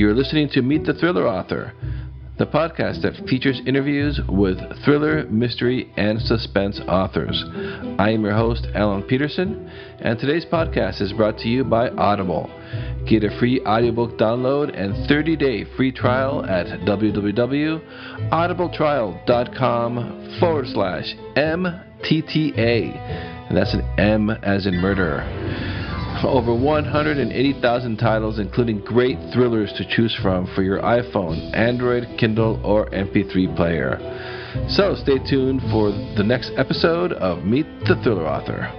You're listening to Meet the Thriller Author, the podcast that features interviews with thriller, mystery, and suspense authors. I am your host, Alan Peterson, and today's podcast is brought to you by Audible. Get a free audiobook download and 30-day free trial at www.audibletrial.com/MTTA. And that's an M as in murderer. Over 180,000 titles, including great thrillers to choose from for your iPhone, Android, Kindle, or MP3 player. So stay tuned for the next episode of Meet the Thriller Author.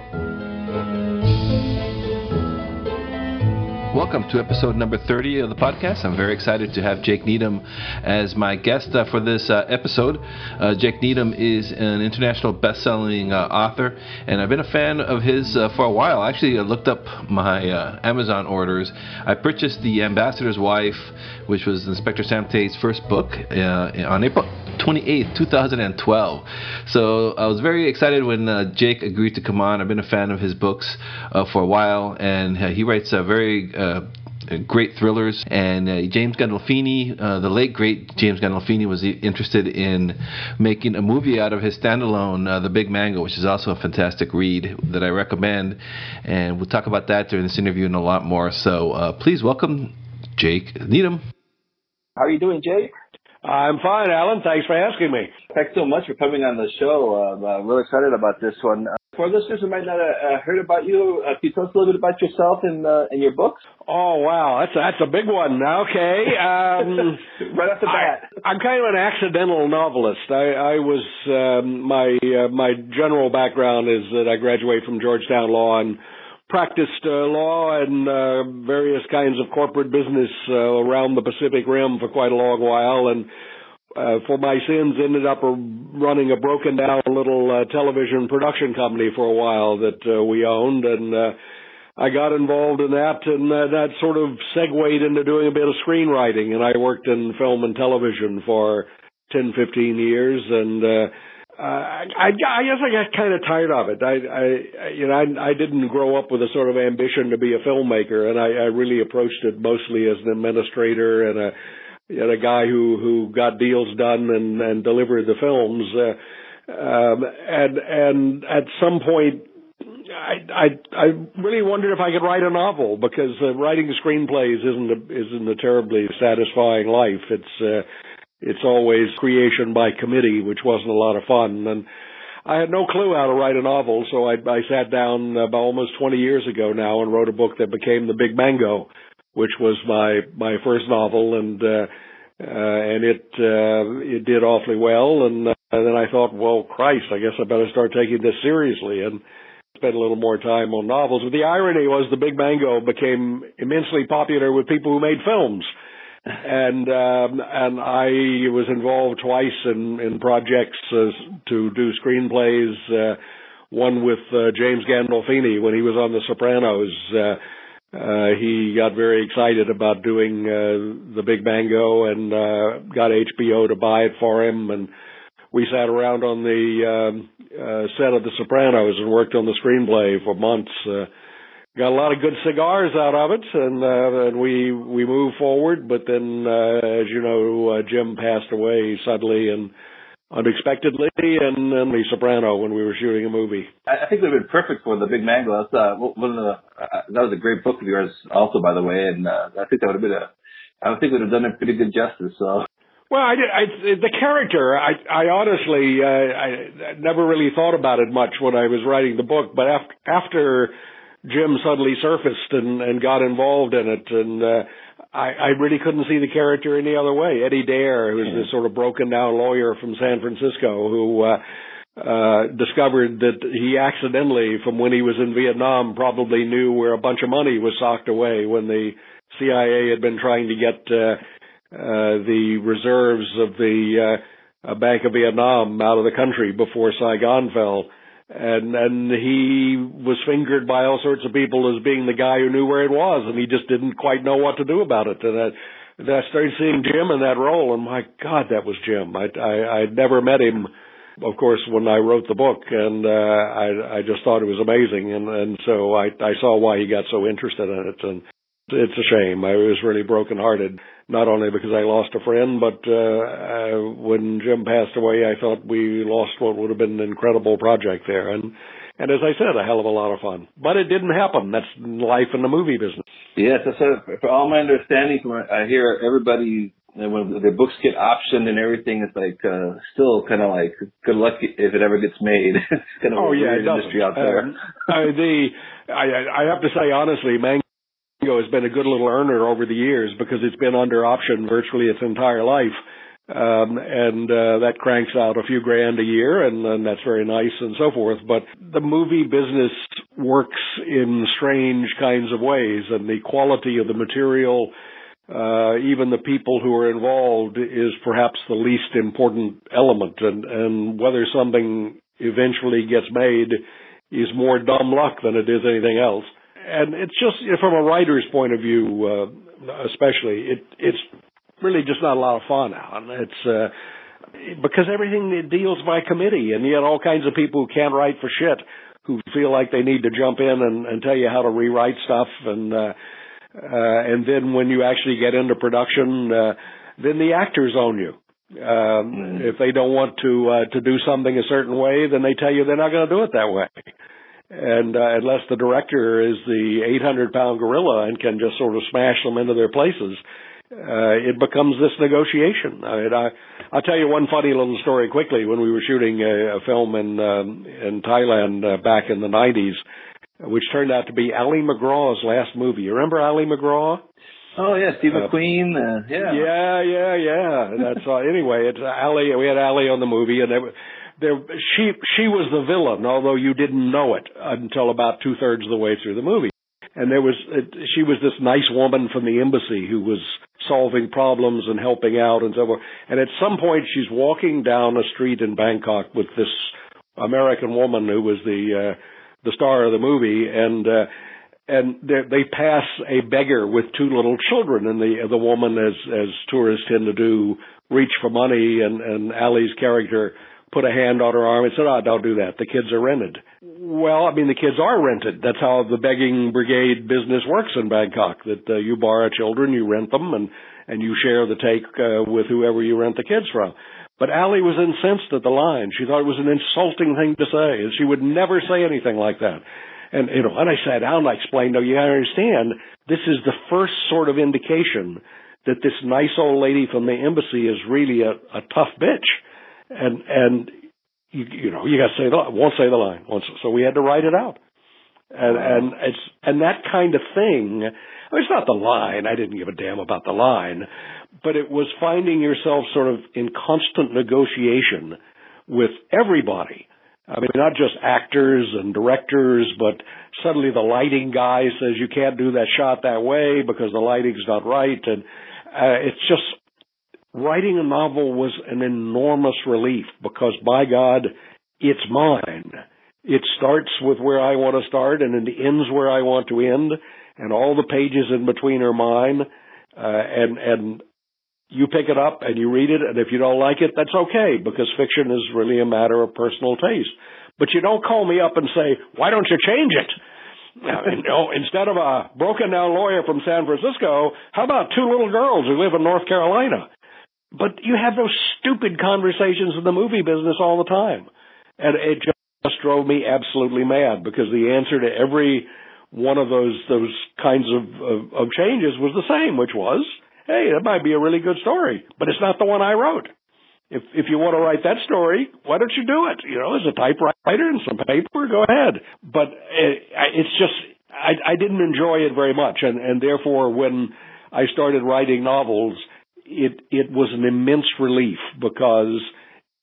Welcome to episode number 30 of the podcast. I'm very excited to have Jake Needham as my guest for this episode. Jake Needham is an international bestselling author, and I've been a fan of his for a while. Actually, I looked up my Amazon orders. I purchased The Ambassador's Wife, which was Inspector Sam Tay's first book, on April 28th, 2012. So I was very excited when Jake agreed to come on. I've been a fan of his books for a while, and he writes very great thrillers. And James Gandolfini, the late great James Gandolfini, was interested in making a movie out of his standalone, The Big Mango, which is also a fantastic read that I recommend. And we'll talk about that during this interview and a lot more. So please welcome Jake Needham. How are you doing, Jake? I'm fine, Alan. Thanks for asking me. Thanks so much for coming on the show. I'm really excited about this one. For listeners who might not have heard about you, can you tell us a little bit about yourself and your books? Oh, wow. That's a big one. Okay. Right off the bat. I'm kind of an accidental novelist. I was, my general background is that I graduated from Georgetown Law and practiced law and various kinds of corporate business around the Pacific Rim for quite a long while, and for my sins ended up running a broken down little television production company for a while that we owned, and I got involved in that, and that sort of segued into doing a bit of screenwriting, and I worked in film and television for 10, 15 years, and I guess I got kind of tired of it. I didn't grow up with a sort of ambition to be a filmmaker, and I really approached it mostly as an administrator and a guy who got deals done and delivered the films. And at some point, I really wondered if I could write a novel, because writing screenplays isn't a terribly satisfying life. It's always creation by committee, which wasn't a lot of fun. And I had no clue how to write a novel, so I sat down about almost 20 years ago now and wrote a book that became The Big Mango, which was my first novel, and it did awfully well. And then I thought, well, Christ, I guess I better start taking this seriously and spend a little more time on novels. But the irony was The Big Mango became immensely popular with people who made films. And I was involved twice in projects to do screenplays. One with James Gandolfini when he was on The Sopranos. He got very excited about doing The Big Mango and got HBO to buy it for him. And we sat around on the set of The Sopranos and worked on the screenplay for months. Got a lot of good cigars out of it, and we moved forward. But then, as you know, Jim passed away suddenly and unexpectedly, and The Soprano when we were shooting a movie. I think it would have been perfect for The Big Mango. That's that was a great book of yours, also, by the way, and I think that would have been I think it would have done it pretty good justice. So. Well, the character, I honestly, I never really thought about it much when I was writing the book, but after Jim suddenly surfaced and got involved in it, and I really couldn't see the character any other way. Eddie Dare, who's this sort of broken down lawyer from San Francisco who discovered that he accidentally, from when he was in Vietnam, probably knew where a bunch of money was socked away when the CIA had been trying to get the reserves of the Bank of Vietnam out of the country before Saigon fell. And he was fingered by all sorts of people as being the guy who knew where it was, and he just didn't quite know what to do about it. And I started seeing Jim in that role, and my God, that was Jim. I'd never met him, of course, when I wrote the book, and I just thought it was amazing. And so I saw why he got so interested in it. And it's a shame. I was really brokenhearted, not only because I lost a friend, but when Jim passed away, I thought we lost what would have been an incredible project there. And as I said, a hell of a lot of fun. But it didn't happen. That's life in the movie business. Yes, so for all my understanding, I hear everybody, when their books get optioned and everything, it's like still kind of like good luck if it ever gets made. It's kind of a weird industry out there. I have to say, honestly, Mango has been a good little earner over the years because it's been under option virtually its entire life. And that cranks out a few grand a year, and that's very nice and so forth. But the movie business works in strange kinds of ways, and the quality of the material, even the people who are involved, is perhaps the least important element. And whether something eventually gets made is more dumb luck than it is anything else. And it's just, from a writer's point of view, especially, it's really just not a lot of fun now. And it's because everything deals by committee, and you have all kinds of people who can't write for shit, who feel like they need to jump in and tell you how to rewrite stuff. And then when you actually get into production, then the actors own you. If they don't want to do something a certain way, then they tell you they're not going to do it that way. And unless the director is the 800-pound gorilla and can just sort of smash them into their places, it becomes this negotiation. I'll tell you one funny little story quickly. When we were shooting a film in Thailand back in the 90s, which turned out to be Ali McGraw's last movie. You remember Ali McGraw? Oh yeah, Steve McQueen. Yeah. That's anyway. It's Ali. We had Ali on the movie, and she was the villain, although you didn't know it until about 2/3 of the way through the movie. And she was this nice woman from the embassy who was solving problems and helping out and so forth. And at some point, she's walking down a street in Bangkok with this American woman who was the star of the movie, and they pass a beggar with two little children, and the woman, as tourists tend to do, reach for money, and Ali's character put a hand on her arm and said, don't do that. The kids are rented. Well, I mean, the kids are rented. That's how the begging brigade business works in Bangkok, that you borrow children, you rent them, and you share the take with whoever you rent the kids from. But Ali was incensed at the line. She thought it was an insulting thing to say, and she would never say anything like that. And I sat down and I explained, you understand, this is the first sort of indication that this nice old lady from the embassy is really a tough bitch. And you got to say won't say the line. So we had to write it out. And that kind of thing, it's not the line. I didn't give a damn about the line, but it was finding yourself sort of in constant negotiation with everybody. I mean, not just actors and directors, but suddenly the lighting guy says you can't do that shot that way because the lighting's not right. And it's just, writing a novel was an enormous relief because, by God, it's mine. It starts with where I want to start and it ends where I want to end, and all the pages in between are mine. And you pick it up and you read it, and if you don't like it, that's okay, because fiction is really a matter of personal taste. But you don't call me up and say, why don't you change it? Instead of a broken-down lawyer from San Francisco, how about two little girls who live in North Carolina? But you have those stupid conversations in the movie business all the time. And it just drove me absolutely mad, because the answer to every one of those kinds of changes was the same, which was, hey, that might be a really good story, but it's not the one I wrote. If you want to write that story, why don't you do it? As a typewriter and some paper, go ahead. But it's just, I didn't enjoy it very much. And therefore, when I started writing novels, it was an immense relief, because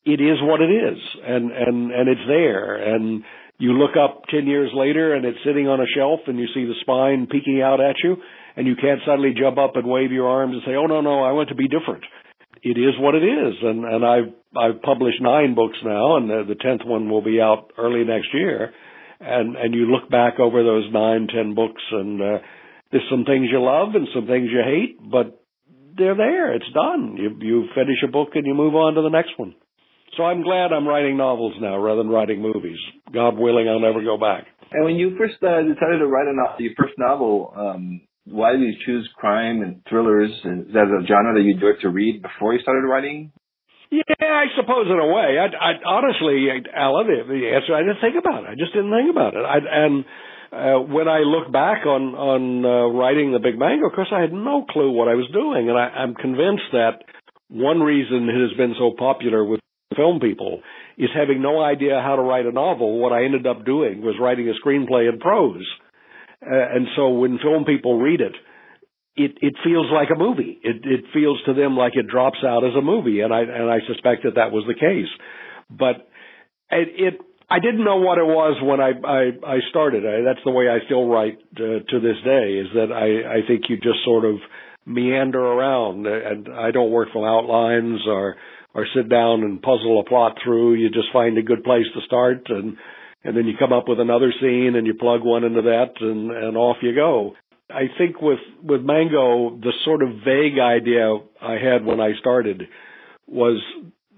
it is what it is, and it's there. And you look up 10 years later and it's sitting on a shelf and you see the spine peeking out at you, and you can't suddenly jump up and wave your arms and say, oh, no, I want to be different. It is what it is. And I've published 9 books now, and the 10th one will be out early next year. And you look back over those 9-10 books, and there's some things you love and some things you hate, but they're there. It's done. You finish a book and you move on to the next one. So I'm glad I'm writing novels now rather than writing movies. God willing, I'll never go back. And when you first decided to write your first novel, why did you choose crime and thrillers? Is that a genre that you enjoyed to read before you started writing? Yeah, I suppose in a way. I honestly, Alan, the answer, I didn't think about it. I just didn't think about it. When I look back on writing The Big Mango, of course, I had no clue what I was doing, and I'm convinced that one reason it has been so popular with film people is having no idea how to write a novel. What I ended up doing was writing a screenplay in prose, and so when film people read it, it feels like a movie. It feels to them like it drops out as a movie, and I suspect that was the case. But I didn't know what it was when I started. That's the way I still write to this day, is that I think you just sort of meander around, and I don't work from outlines or sit down and puzzle a plot through. You just find a good place to start, and then you come up with another scene and you plug one into that, and off you go. I think with Mango, the sort of vague idea I had when I started was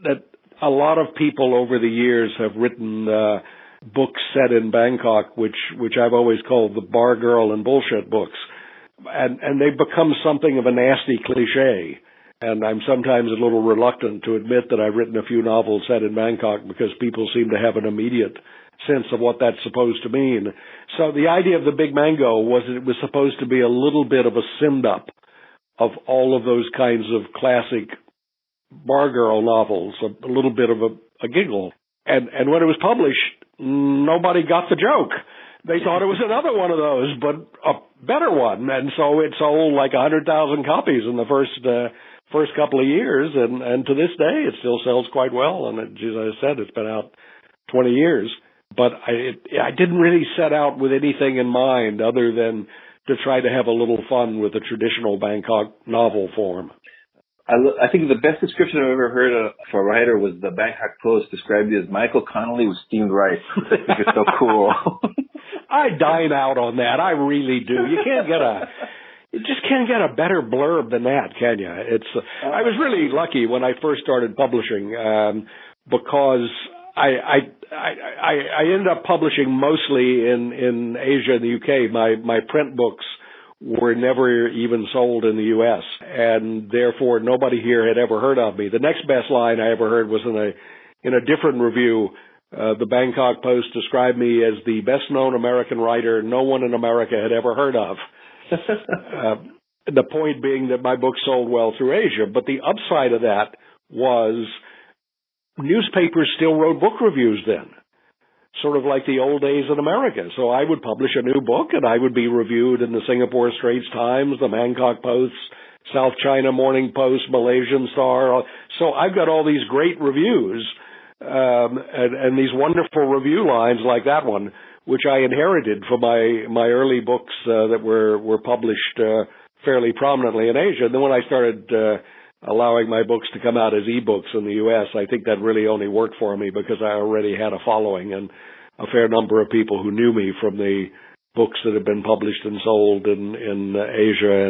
that a lot of people over the years have written books set in Bangkok, which I've always called the bar girl and bullshit books. And they've become something of a nasty cliche. And I'm sometimes a little reluctant to admit that I've written a few novels set in Bangkok because people seem to have an immediate sense of what that's supposed to mean. So the idea of The Big Mango was that it was supposed to be a little bit of a send-up of all of those kinds of classic bar girl novels, a little bit of a giggle. And when it was published, nobody got the joke. They thought it was another one of those, but a better one. And so it sold like 100,000 copies in the first couple of years, and to this day it still sells quite well. And as I said, it's been out 20 years. But I didn't really set out with anything in mind other than to try to have a little fun with the traditional Bangkok novel form. I think the best description I've ever heard for a writer was the Bangkok Post described you as Michael Connolly with steamed rice. I think it's so cool. I dine out on that. I really do. You just can't get a better blurb than that, can you? I was really lucky when I first started publishing because I ended up publishing mostly in Asia and the UK. My print books were never even sold in the U.S., and therefore nobody here had ever heard of me. The next best line I ever heard was in a different review. The Bangkok Post described me as the best-known American writer no one in America had ever heard of. The point being that my book sold well through Asia, but the upside of that was newspapers still wrote book reviews then, sort of like the old days in America. So I would publish a new book, and I would be reviewed in the Singapore Straits Times, the Bangkok Post, South China Morning Post, Malaysian Star. So I've got all these great reviews and these wonderful review lines like that one, which I inherited from my early books that were published fairly prominently in Asia. And then when I started allowing my books to come out as e-books in the U.S., I think that really only worked for me because I already had a following and a fair number of people who knew me from the books that have been published and sold in Asia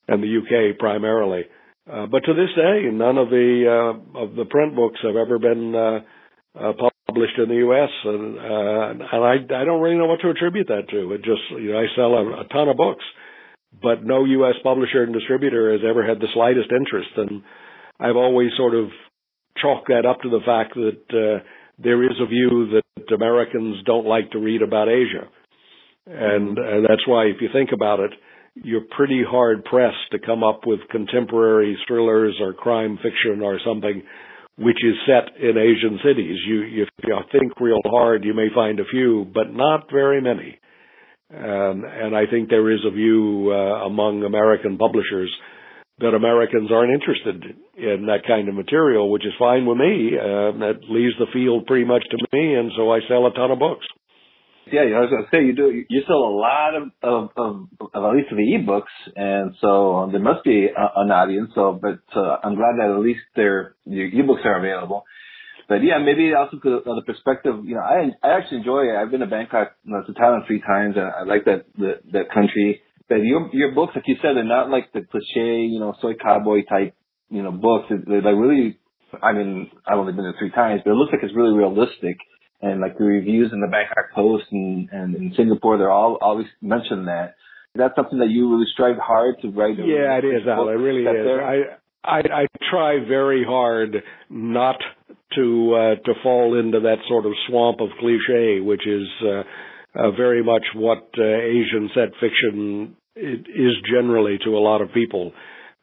and the U.K. primarily. But to this day, none of the print books have ever been published in the U.S., and I don't really know what to attribute that to. It just, I sell a ton of books, but no U.S. publisher and distributor has ever had the slightest interest, and I've always sort of chalked that up to the fact that there is a view that Americans don't like to read about Asia, and that's why, if you think about it, you're pretty hard-pressed to come up with contemporary thrillers or crime fiction or something which is set in Asian cities. If you think real hard, you may find a few, but not very many. And I think there is a view among American publishers that Americans aren't interested in that kind of material, which is fine with me. That leaves the field pretty much to me, and so I sell a ton of books. Yeah, I was going to say, you sell a lot of at least of the ebooks, and so there must be an audience. But I'm glad that at least your ebooks are available. But yeah, maybe also on the perspective, I actually enjoy it. I've been to Bangkok, to Thailand 3 times, and I like that country. But your books, like you said, they're not like the cliche, soy cowboy type, books. They're like really, I mean, I've only been there 3 times, but it looks like it's really realistic. And like the reviews in the Bangkok Post and in Singapore, they're all always mention that. that something that you really strive hard to write? Yeah, it is, Al. It really is. I try very hard not to fall into that sort of swamp of cliche, which is very much what Asian set fiction is generally to a lot of people.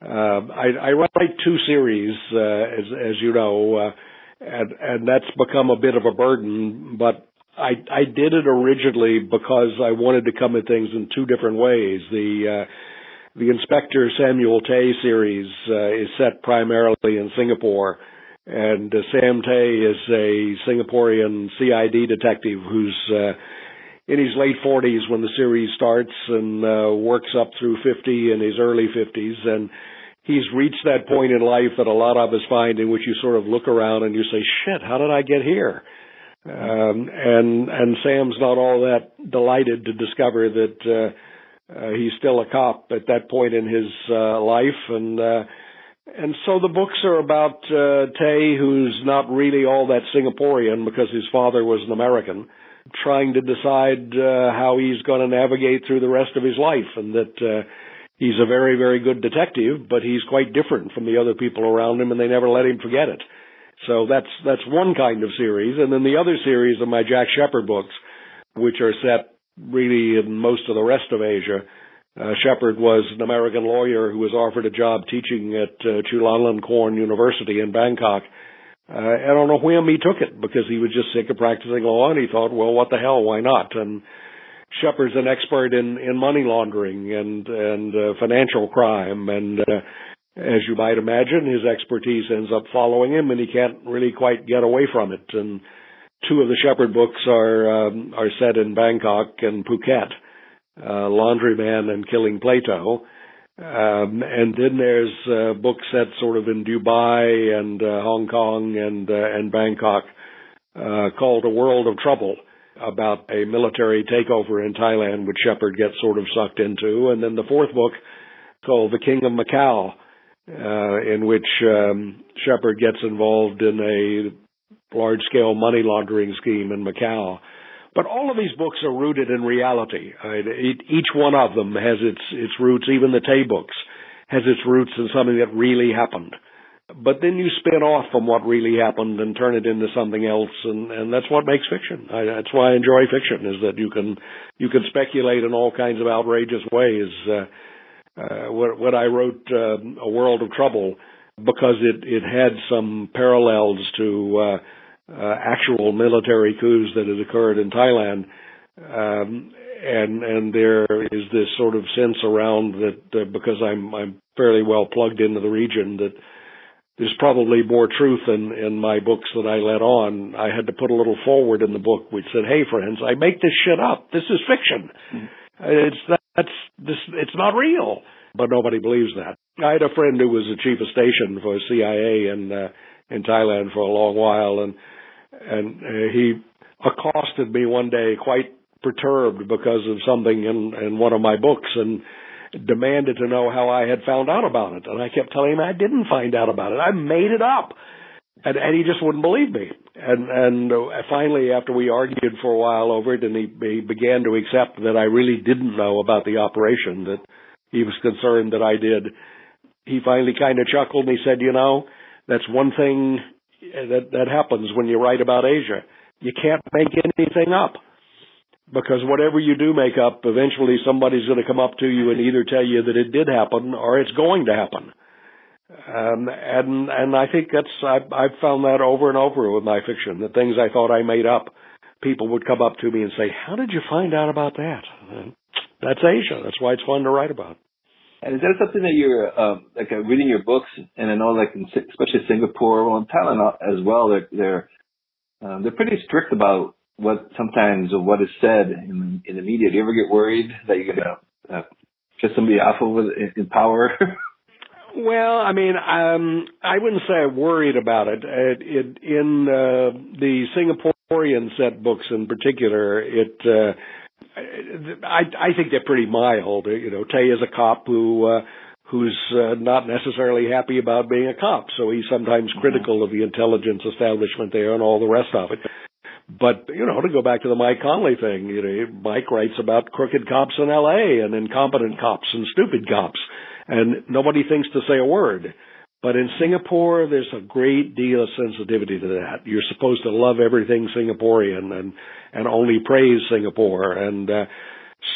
I write 2 series, as you know, and that's become a bit of a burden, but I did it originally because I wanted to come at things in 2 different ways. The Inspector Samuel Tay series is set primarily in Singapore, and Sam Tay is a Singaporean CID detective who's in his late 40s when the series starts and works up through 50 in his early 50s, and he's reached that point in life that a lot of us find in which you sort of look around and you say, shit, how did I get here? And Sam's not all that delighted to discover that he's still a cop at that point in his life, and so the books are about Tay, who's not really all that Singaporean because his father was an American, trying to decide how he's going to navigate through the rest of his life, and that he's a very, very good detective, but he's quite different from the other people around him, and they never let him forget it. So that's one kind of series. And then the other series are my Jack Shepherd books, which are set really in most of the rest of Asia. Shepherd was an American lawyer who was offered a job teaching at Chulalongkorn University in Bangkok. And on a whim, he took it because he was just sick of practicing law, and he thought, well, what the hell, why not? And Shepherd's an expert in money laundering and financial crime, and as you might imagine, his expertise ends up following him, and he can't really quite get away from it. And 2 of the Shepherd books are set in Bangkok and Phuket, Laundryman and Killing Plato. And then there's books set sort of in Dubai and Hong Kong and Bangkok called A World of Trouble, about a military takeover in Thailand, which Shepherd gets sort of sucked into. And then the 4th book called The King of Macau, in which Shepherd gets involved in a large-scale money laundering scheme in Macau. But all of these books are rooted in reality. Each one of them has its roots. Even the Tay books has its roots in something that really happened. But then you spin off from what really happened and turn it into something else, and that's what makes fiction. That's why I enjoy fiction, is that you can speculate in all kinds of outrageous ways. When I wrote A World of Trouble, because it had some parallels to actual military coups that had occurred in Thailand, and there is this sort of sense around that because I'm fairly well plugged into the region, that there's probably more truth in my books that I let on. I had to put a little forward in the book which said, hey friends, I make this shit up. This is fiction. It's not real. But nobody believes that. I had a friend who was the chief of station for CIA in Thailand for a long while, and he accosted me one day quite perturbed because of something in one of my books, and demanded to know how I had found out about it. And I kept telling him I didn't find out about it. I made it up. And he just wouldn't believe me. And finally, after we argued for a while over it, and he began to accept that I really didn't know about the operation, that he was concerned that I did, he finally kind of chuckled and he said, you know, that's one thing that happens when you write about Asia. You can't make anything up. Because whatever you do make up, eventually somebody's going to come up to you and either tell you that it did happen or it's going to happen. And I think I've found that over and over with my fiction. The things I thought I made up, people would come up to me and say, how did you find out about that? And that's Asia. That's why it's fun to write about. And is that something that you're reading your books? And I know, like especially Singapore, well, in Thailand as well, they're pretty strict about what is said in the media. Do you ever get worried that you're going to piss somebody off in power? Well, I mean, I wouldn't say I'm worried about it. In the Singaporean set books in particular, I think they're pretty mild. You know, Tay is a cop who's not necessarily happy about being a cop, so he's sometimes critical of the intelligence establishment there and all the rest of it. But, to go back to the Mike Conley thing, Mike writes about crooked cops in L.A. and incompetent cops and stupid cops, and nobody thinks to say a word. But in Singapore, there's a great deal of sensitivity to that. You're supposed to love everything Singaporean and only praise Singapore. And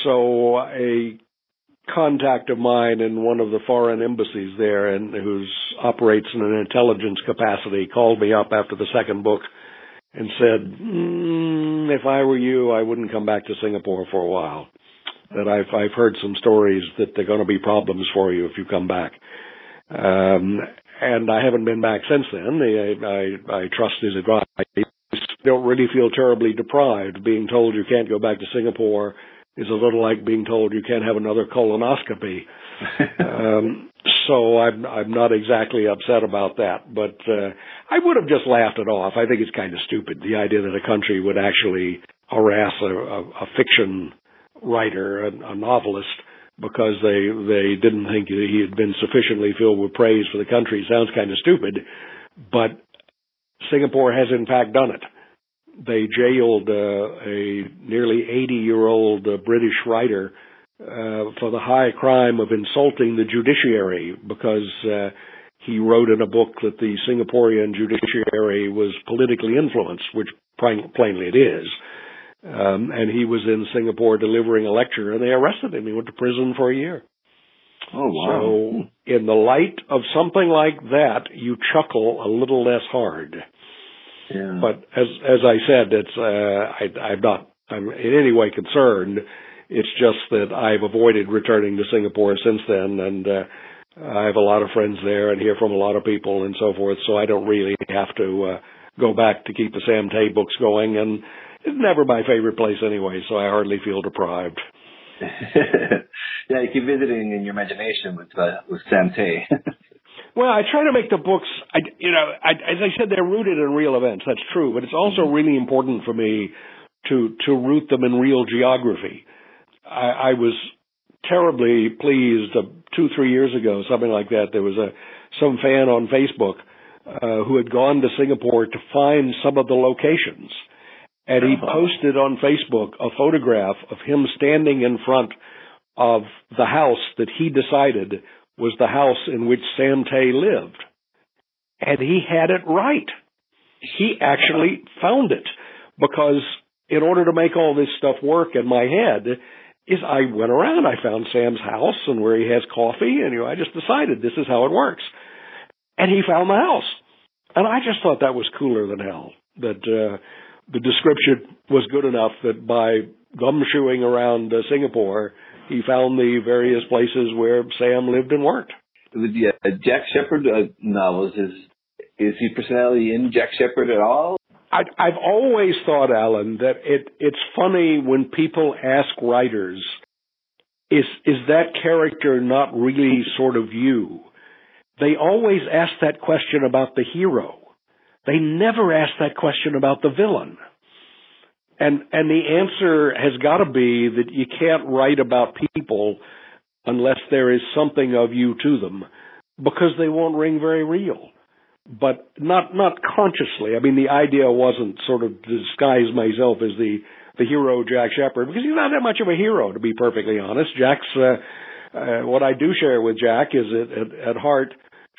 so a contact of mine in one of the foreign embassies there, and who operates in an intelligence capacity, called me up after the second book and said, if I were you, I wouldn't come back to Singapore for a while. That I've heard some stories that there are going to be problems for you if you come back. And I haven't been back since then. I trust his advice. I don't really feel terribly deprived. Being told you can't go back to Singapore is a little like being told you can't have another colonoscopy. So I'm not exactly upset about that. But I would have just laughed it off. I think it's kind of stupid, the idea that a country would actually harass a fiction writer, a novelist, because they didn't think he had been sufficiently filled with praise for the country. Sounds kind of stupid, but Singapore has in fact done it. They jailed a nearly 80-year-old British writer for the high crime of insulting the judiciary because he wrote in a book that the Singaporean judiciary was politically influenced, which plainly it is. And he was in Singapore delivering a lecture, and they arrested him. He went to prison for a year. Oh, wow. So in the light of something like that, you chuckle a little less hard. Yeah. But as I said, I'm in any way concerned. It's just that I've avoided returning to Singapore since then, and I have a lot of friends there and hear from a lot of people and so forth, so I don't really have to go back to keep the Sam Tay books going, and it's never my favorite place anyway, so I hardly feel deprived. Yeah, you keep visiting in your imagination with Sam Tay. Well, I try to make the books, as I said, they're rooted in real events. That's true, but it's also really important for me to root them in real geography. I was terribly pleased 2-3 years ago, something like that. There was some fan on Facebook who had gone to Singapore to find some of the locations. And he posted on Facebook a photograph of him standing in front of the house that he decided was the house in which Sam Tay lived. And he had it right. He actually found it. Because in order to make all this stuff work in my head, I went around, I found Sam's house and where he has coffee, and I just decided this is how it works. And he found the house. And I just thought that was cooler than hell. That the description was good enough that by gumshoeing around Singapore, he found the various places where Sam lived and worked. With the Jack Shepherd novels, is he personality in Jack Shepherd at all? I've always thought, Alan, that it's funny when people ask writers, is that character not really sort of you? They always ask that question about the hero. They never ask that question about the villain. And the answer has got to be that you can't write about people unless there is something of you to them, because they won't ring very real. But not consciously. I mean, the idea wasn't sort of to disguise myself as the hero Jack Shepherd, because he's not that much of a hero, to be perfectly honest. Jack's what I do share with Jack is at heart,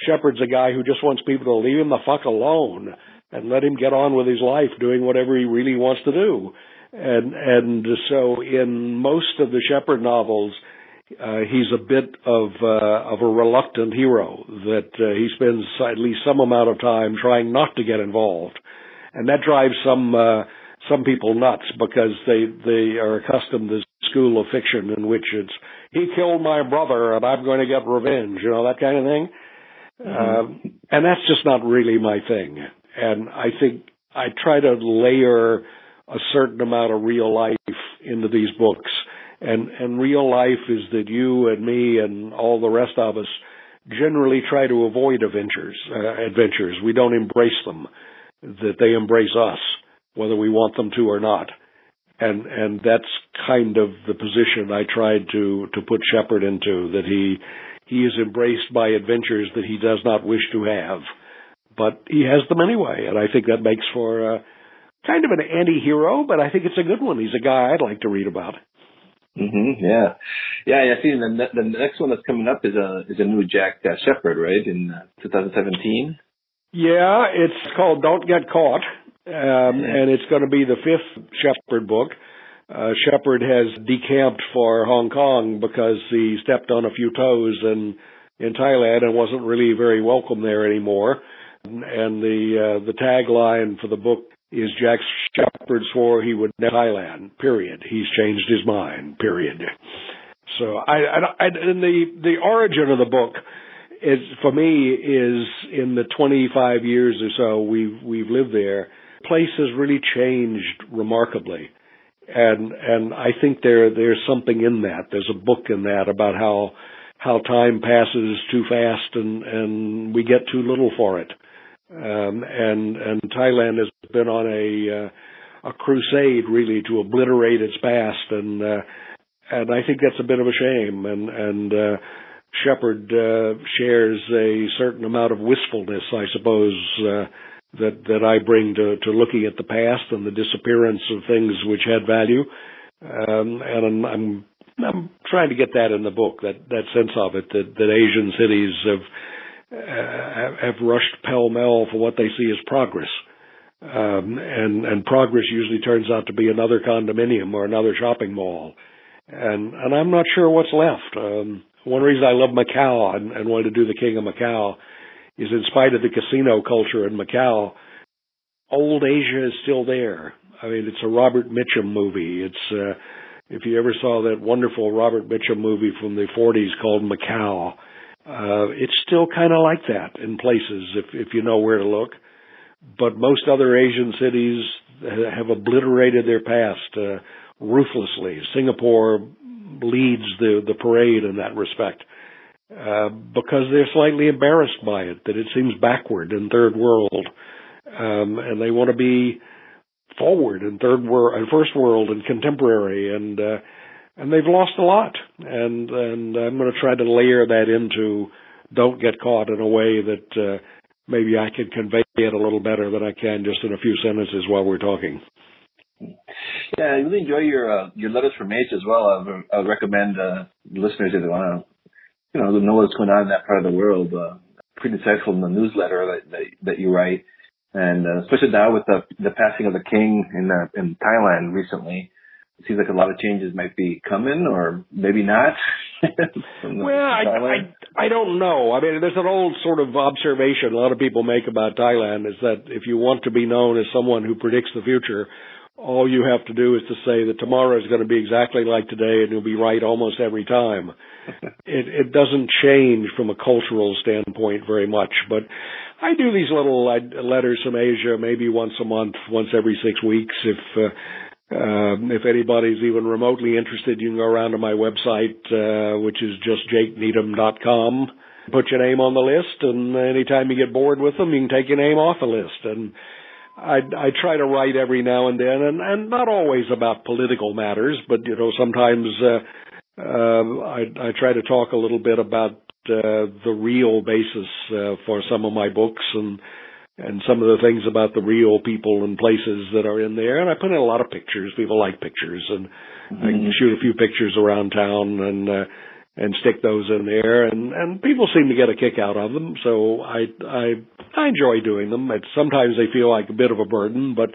Shepherd's a guy who just wants people to leave him the fuck alone and let him get on with his life doing whatever he really wants to do. And so in most of the Shepherd novels, he's a bit of a reluctant hero, that he spends at least some amount of time trying not to get involved. And that drives some people nuts, because they are accustomed to the school of fiction in which it's, he killed my brother and I'm going to get revenge, that kind of thing. Mm-hmm. And that's just not really my thing. And I think I try to layer a certain amount of real life into these books. And real life is that you and me and all the rest of us generally try to avoid adventures. We don't embrace them, that they embrace us, whether we want them to or not. And that's kind of the position I tried to put Shepherd into, that he is embraced by adventures that he does not wish to have, but he has them anyway. And I think that makes for kind of an anti-hero, but I think it's a good one. He's a guy I'd like to read about. Yeah. I see. The next one that's coming up is a new Jack Shepherd, right? In 2017. Yeah, it's called Don't Get Caught, and it's going to be the 5th Shepherd book. Shepherd has decamped for Hong Kong because he stepped on a few toes in Thailand and wasn't really very welcome there anymore. And the tagline for the book is Jack Shepherd swore he would never Thailand, period. He's changed his mind, period. So and the origin of the book is, for me, is in the 25 years or so we've lived there. The place has really changed remarkably. And I think there's something in that. There's a book in that about how time passes too fast and we get too little for it. And Thailand has been on a crusade really to obliterate its past, and I think that's a bit of a shame. And Shepherd shares a certain amount of wistfulness, I suppose, that I bring to looking at the past and the disappearance of things which had value. And I'm trying to get that in the book, that sense of it, that Asian cities have rushed pell-mell for what they see as progress. And progress usually turns out to be another condominium or another shopping mall. And I'm not sure what's left. One reason I love Macau and wanted to do The King of Macau is, in spite of the casino culture in Macau, old Asia is still there. I mean, it's a Robert Mitchum movie. It's if you ever saw that wonderful Robert Mitchum movie from the 40s called Macau, it's still kind of like that in places if you know where to look. But most other Asian cities have obliterated their past ruthlessly. Singapore leads the parade in that respect because they're slightly embarrassed by it, that it seems backward in third world, and they want to be forward in third world and first world and contemporary, and they've lost a lot. And I'm going to try to layer that into Don't Get Caught in a way that maybe I can convey it a little better than I can just in a few sentences while we're talking. Yeah, I really enjoy your letters from Asia as well. I would recommend listeners if they want to, know what's going on in that part of the world. Pretty insightful in the newsletter that you write, and especially now with the passing of the king in Thailand recently, it seems like a lot of changes might be coming, or maybe not. Well, I don't know. I mean, there's an old sort of observation a lot of people make about Thailand is that if you want to be known as someone who predicts the future, all you have to do is to say that tomorrow is going to be exactly like today and you'll be right almost every time. It doesn't change from a cultural standpoint very much, but I do these little letters from Asia maybe once a month, once every 6 weeks. If anybody's even remotely interested, you can go around to my website, which is just jakeneedham.com. Put your name on the list, and anytime you get bored with them, you can take your name off the list. And I try to write every now and then, and not always about political matters, but sometimes I try to talk a little bit about the real basis for some of my books and some of the things about the real people and places that are in there. And I put in a lot of pictures. People like pictures, and I can shoot a few pictures around town and stick those in there. And people seem to get a kick out of them, so I enjoy doing them. Sometimes they feel like a bit of a burden, but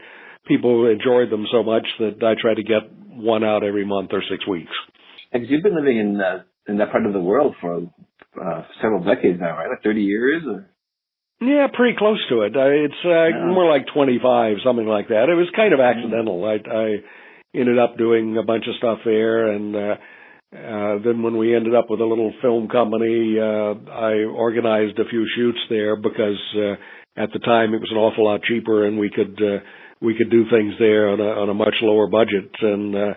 people enjoy them so much that I try to get one out every month or 6 weeks. Because you've been living in that part of the world for several decades now, right? Like 30 years? Or? Yeah, pretty close to it. It's more like 25, something like that. It was kind of accidental. I ended up doing a bunch of stuff there, and then when we ended up with a little film company, I organized a few shoots there because at the time it was an awful lot cheaper, and we could do things there on a much lower budget. And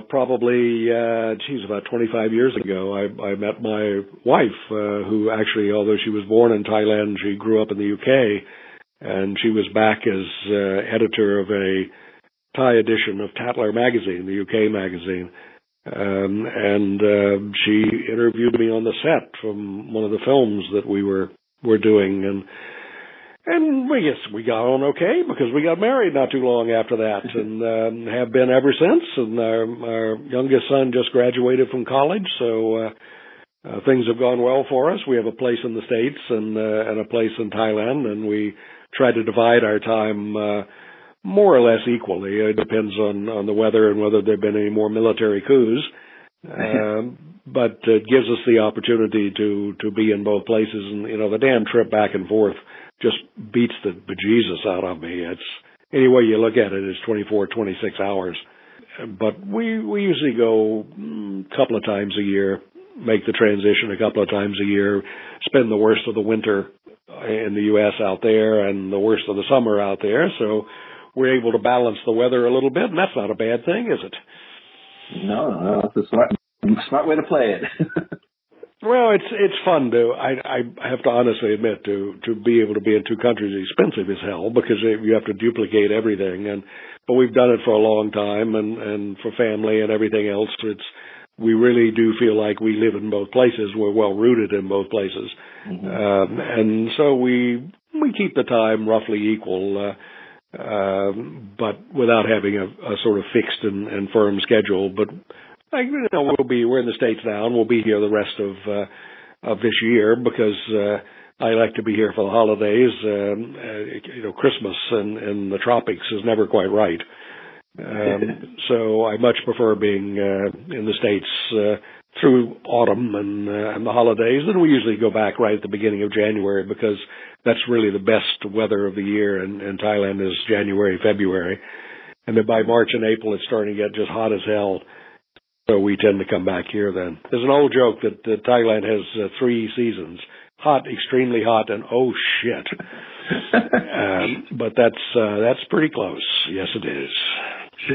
probably, about 25 years ago, I met my wife, who actually, although she was born in Thailand, she grew up in the UK, and she was back as editor of a Thai edition of Tatler magazine, the UK magazine. And she interviewed me on the set from one of the films that we were doing, And we got on okay because we got married not too long after that, and have been ever since. And our youngest son just graduated from college, so things have gone well for us. We have a place in the States and a place in Thailand, and we try to divide our time more or less equally. It depends on the weather and whether there have been any more military coups. But it gives us the opportunity to be in both places. And, the damn trip back and forth just beats the bejesus out of me. It's any way you look at it, it's 24, 26 hours. But we usually go a couple of times a year, make the transition a couple of times a year, spend the worst of the winter in the U.S. out there and the worst of the summer out there. So we're able to balance the weather a little bit, and that's not a bad thing, is it? No, it's a smart way to play it. Well, it's fun to. I have to honestly admit to be able to be in two countries is expensive as hell because you have to duplicate everything. But we've done it for a long time, and for family and everything else. We really do feel like we live in both places. We're well rooted in both places, and so we keep the time roughly equal, but without having a sort of fixed and firm schedule. But we're in the States now, and we'll be here the rest of this year because I like to be here for the holidays. Christmas in the tropics is never quite right. So I much prefer being in the States through autumn and the holidays. And we usually go back right at the beginning of January because that's really the best weather of the year. And Thailand is January, February. And then by March and April, it's starting to get just hot as hell. So we tend to come back here then. There's an old joke that Thailand has 3 seasons: hot, extremely hot, and oh shit. But that's pretty close. Yes, it is.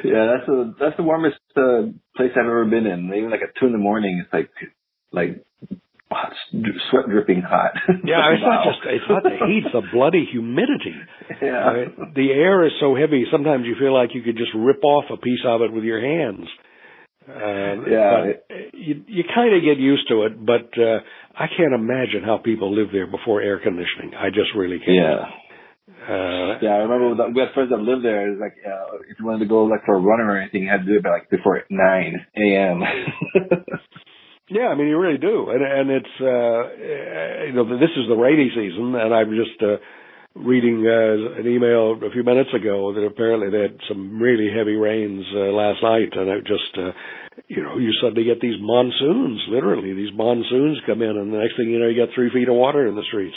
Yeah, that's the warmest place I've ever been in. Even like at 2 a.m, it's like hot, sweat dripping hot. Yeah, it's not the heat, it's the bloody humidity. Yeah. The air is so heavy, sometimes you feel like you could just rip off a piece of it with your hands. But you kind of get used to it, but I can't imagine how people live there before air conditioning. I just really can't. Yeah. I remember we had friends that lived there. It was like, if you wanted to go for a run or anything, you had to do it before 9 a.m. Yeah, I mean, you really do. And it's, this is the rainy season, and I'm just reading an email a few minutes ago that apparently they had some really heavy rains last night, and it just, you suddenly get these monsoons, literally. These monsoons come in, and the next thing you know, you got 3 feet of water in the streets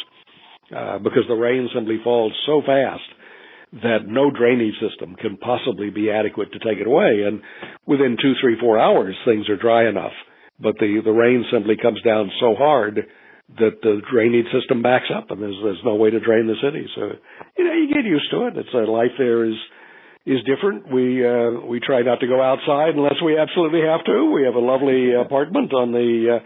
because the rain simply falls so fast that no drainage system can possibly be adequate to take it away. And within 2, 3, 4 hours, things are dry enough. But the rain simply comes down so hard that the drainage system backs up, and there's no way to drain the city. So, you get used to it. It's life there is different. We try not to go outside unless we absolutely have to. We have a lovely apartment on the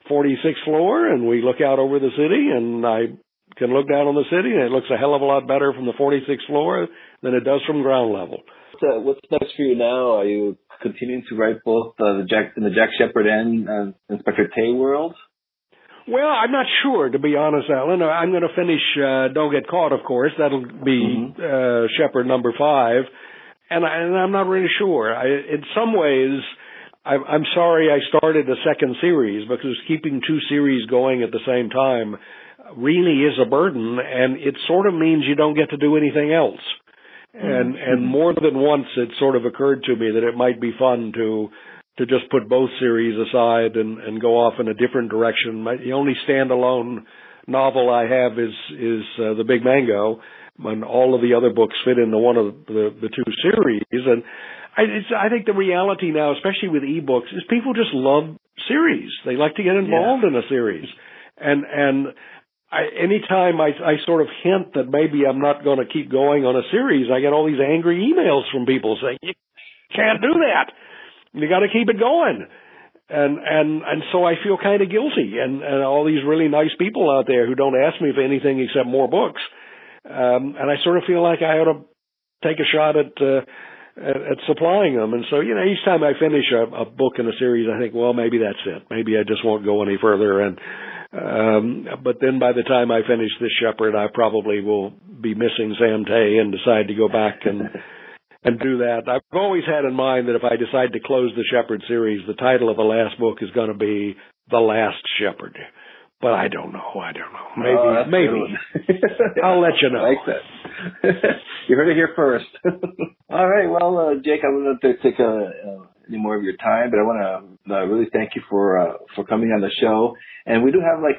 46th floor, and we look out over the city, and I can look down on the city, and it looks a hell of a lot better from the 46th floor than it does from ground level. What's next for you now? Are you continuing to write both in the Jack Shepherd and Inspector Tay world? Well, I'm not sure, to be honest, Alan. I'm going to finish Don't Get Caught, of course. That'll be Shepherd number 5. And I'm not really sure. In some ways, I'm sorry I started a second series because keeping 2 series going at the same time really is a burden, and it sort of means you don't get to do anything else. And more than once it sort of occurred to me that it might be fun to just put both series aside and go off in a different direction. The only standalone novel I have is The Big Mango, and all of the other books fit into one of the 2 series. And I think the reality now, especially with ebooks, is people just love series. They like to get involved in a series. And anytime I sort of hint that maybe I'm not going to keep going on a series, I get all these angry emails from people saying, you can't do that. You got to keep it going. And so I feel kind of guilty. And all these really nice people out there who don't ask me for anything except more books. And I sort of feel like I ought to take a shot at supplying them. And so, each time I finish a book in a series, I think, well, maybe that's it. Maybe I just won't go any further. But then by the time I finish this Shepherd, I probably will be missing Sam Tay and decide to go back and do that. I've always had in mind that if I decide to close the Shepherd series, the title of the last book is going to be The Last Shepherd. But I don't know. Maybe. I'll let you know. I like that. You heard it here first. All right. Well, Jake, I wouldn't have to take any more of your time, but I want to really thank you for coming on the show. And we do have a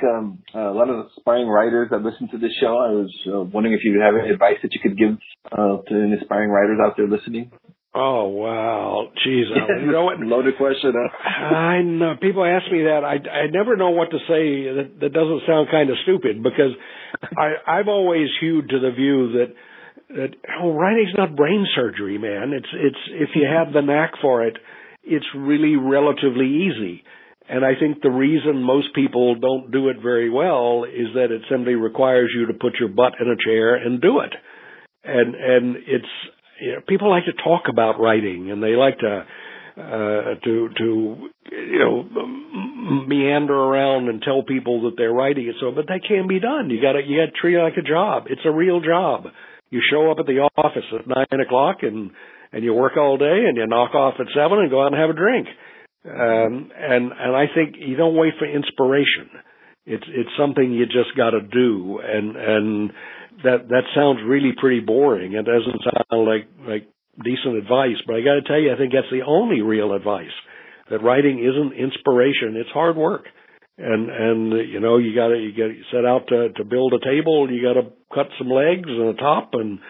lot of aspiring writers that listen to this show. I was wondering if you have any advice that you could give to any aspiring writers out there listening. Oh, wow. Jeez. You know what? Loaded question, huh? I know. People ask me that. I never know what to say that doesn't sound kind of stupid, because I've always hewed to the view that writing's not brain surgery, man. It's if you have the knack for it, it's really relatively easy. And I think the reason most people don't do it very well is that it simply requires you to put your butt in a chair and do it. And it's, people like to talk about writing, and they like to meander around and tell people that they're writing it. But that can't be done. You got to treat it like a job. It's a real job. You show up at the office at 9:00 and you work all day, and you knock off at 7 and go out and have a drink. And I think you don't wait for inspiration. It's something you just got to do, and that sounds really pretty boring. It doesn't sound like decent advice, but I got to tell you, I think that's the only real advice. That writing isn't inspiration; it's hard work. And you got to set out to build a table. You got to cut some legs and a top and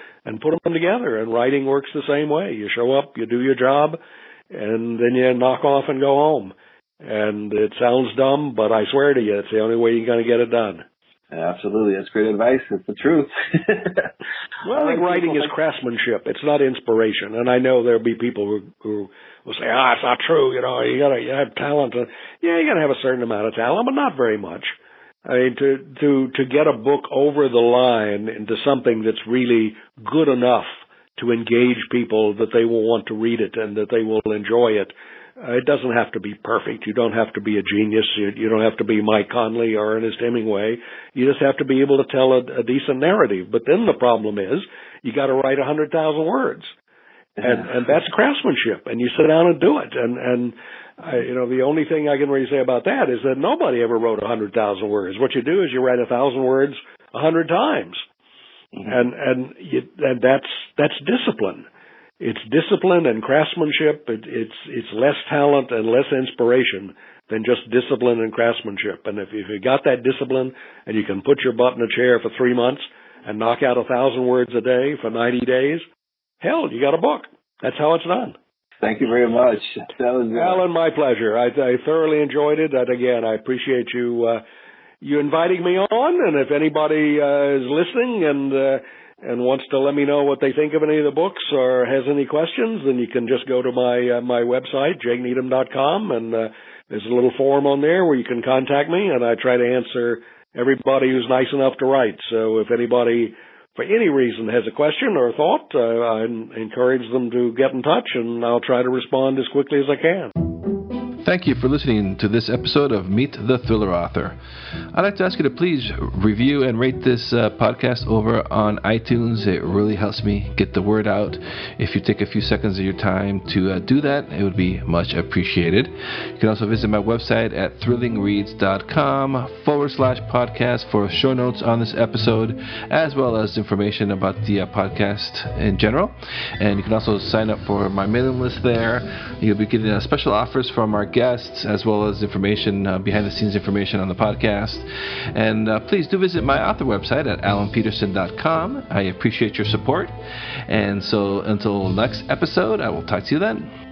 put them together. And writing works the same way. You show up, you do your job, and then you knock off and go home. And it sounds dumb, but I swear to you, it's the only way you're going to get it done. Absolutely. That's great advice. It's the truth. Well, I think writing is craftsmanship. It's not inspiration. And I know there'll be people who will say, it's not true. You have talent. Yeah, you got to have a certain amount of talent, but not very much. I mean, to get a book over the line into something that's really good enough to engage people that they will want to read it and that they will enjoy it. It doesn't have to be perfect. You don't have to be a genius. You don't have to be Mike Conley or Ernest Hemingway. You just have to be able to tell a decent narrative. But then the problem is you got to write 100,000 words. And that's craftsmanship. And you sit down and do it. And the only thing I can really say about that is that nobody ever wrote 100,000 words. What you do is you write 1,000 words 100 times. Mm-hmm. And that's discipline. It's discipline and craftsmanship. It's less talent and less inspiration than just discipline and craftsmanship. And if you got that discipline and you can put your butt in a chair for 3 months and knock out 1,000 words a day for 90 days, hell, you got a book. That's how it's done. Thank you very much. Alan, my pleasure. I thoroughly enjoyed it. And again, I appreciate you inviting me on. And if anybody is listening and wants to let me know what they think of any of the books or has any questions, then you can just go to my website, jakeneedham.com, and there's a little form on there where you can contact me, and I try to answer everybody who's nice enough to write. So if anybody, for any reason, has a question or a thought, I encourage them to get in touch, and I'll try to respond as quickly as I can. Thank you for listening to this episode of Meet the Thriller Author. I'd like to ask you to please review and rate this podcast over on iTunes. It really helps me get the word out. If you take a few seconds of your time to do that, it would be much appreciated. You can also visit my website at thrillingreads.com/podcast for show notes on this episode, as well as information about the podcast in general. And you can also sign up for my mailing list there. You'll be getting special offers from our guests, as well as information, behind-the-scenes information on the podcast. And please do visit my author website at alanpeterson.com. I appreciate your support. And so until next episode, I will talk to you then.